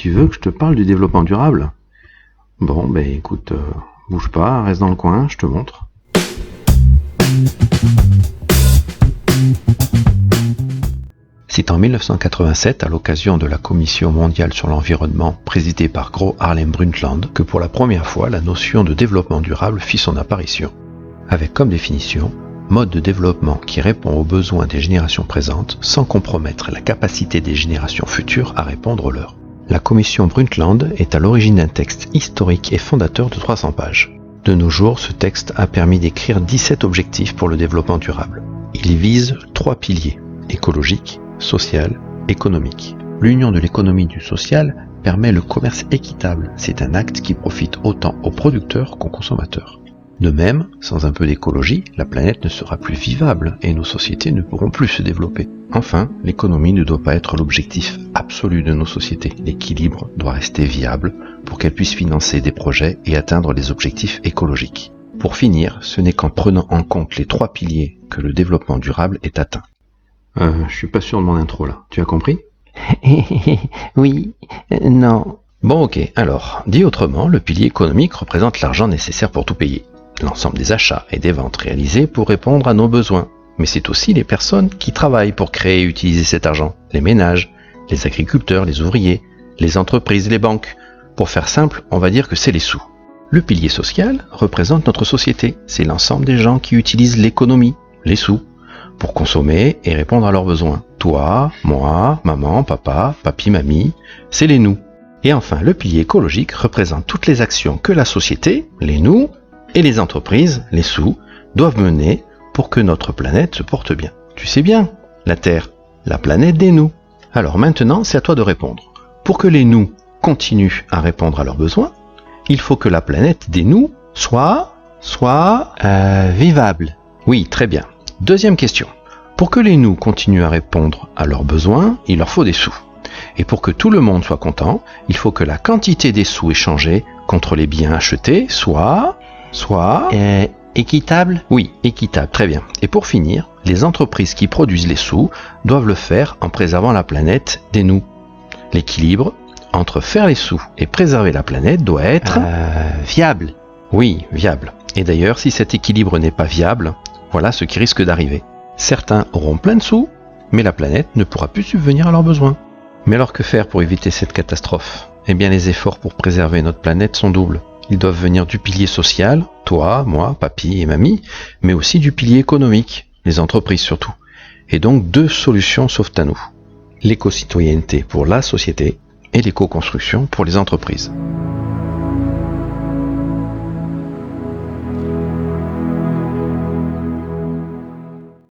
tu veux que je te parle du développement durable? Bon, ben écoute, bouge pas, reste dans le coin, je te montre. C'est en 1987, à l'occasion de la Commission mondiale sur l'environnement présidée par Gro Harlem Brundtland, que pour la première fois la notion de développement durable fit son apparition, avec comme définition mode de développement qui répond aux besoins des générations présentes sans compromettre la capacité des générations futures à répondre aux leurs. La Commission Brundtland est à l'origine d'un texte historique et fondateur de 300 pages. De nos jours, ce texte a permis d'écrire 17 objectifs pour le développement durable. Il vise 3 piliers: écologique, social, économique. L'union de l'économie et du social permet le commerce équitable. C'est un acte qui profite autant aux producteurs qu'aux consommateurs. De même, sans un peu d'écologie, la planète ne sera plus vivable et nos sociétés ne pourront plus se développer. Enfin, l'économie ne doit pas être l'objectif absolu de nos sociétés. L'équilibre doit rester viable pour qu'elles puissent financer des projets et atteindre les objectifs écologiques. Pour finir, ce n'est qu'en prenant en compte les 3 piliers que le développement durable est atteint. Je suis pas sûr de mon intro là, tu as compris? Oui, non. Bon ok, alors, dit autrement, le pilier économique représente l'argent nécessaire pour tout payer. L'ensemble des achats et des ventes réalisés pour répondre à nos besoins. Mais c'est aussi les personnes qui travaillent pour créer et utiliser cet argent. Les ménages, les agriculteurs, les ouvriers, les entreprises, les banques. Pour faire simple, on va dire que c'est les sous. Le pilier social représente notre société. C'est l'ensemble des gens qui utilisent l'économie, les sous, pour consommer et répondre à leurs besoins. Toi, moi, maman, papa, papi, mamie, c'est les nous. Et enfin, le pilier écologique représente toutes les actions que la société, les nous, et les entreprises, les sous, doivent mener pour que notre planète se porte bien. Tu sais bien, la Terre, la planète des nous. Alors maintenant, c'est à toi de répondre. Pour que les nous continuent à répondre à leurs besoins, il faut que la planète des nous soit Vivable. Oui, très bien. Deuxième question. Pour que les nous continuent à répondre à leurs besoins, il leur faut des sous. Et pour que tout le monde soit content, il faut que la quantité des sous échangés contre les biens achetés soit... Équitable? Oui, équitable, très bien. Et pour finir, les entreprises qui produisent les sous doivent le faire en préservant la planète des nous. L'équilibre entre faire les sous et préserver la planète doit être... Viable. Oui, viable. Et d'ailleurs, si cet équilibre n'est pas viable, voilà ce qui risque d'arriver. Certains auront plein de sous, mais la planète ne pourra plus subvenir à leurs besoins. Mais alors que faire pour éviter cette catastrophe? Eh bien, les efforts pour préserver notre planète sont doubles. Ils doivent venir du pilier social, toi, moi, papy et mamie, mais aussi du pilier économique, les entreprises surtout. Et donc 2 solutions s'offrent à nous. L'éco-citoyenneté pour la société et l'éco-construction pour les entreprises.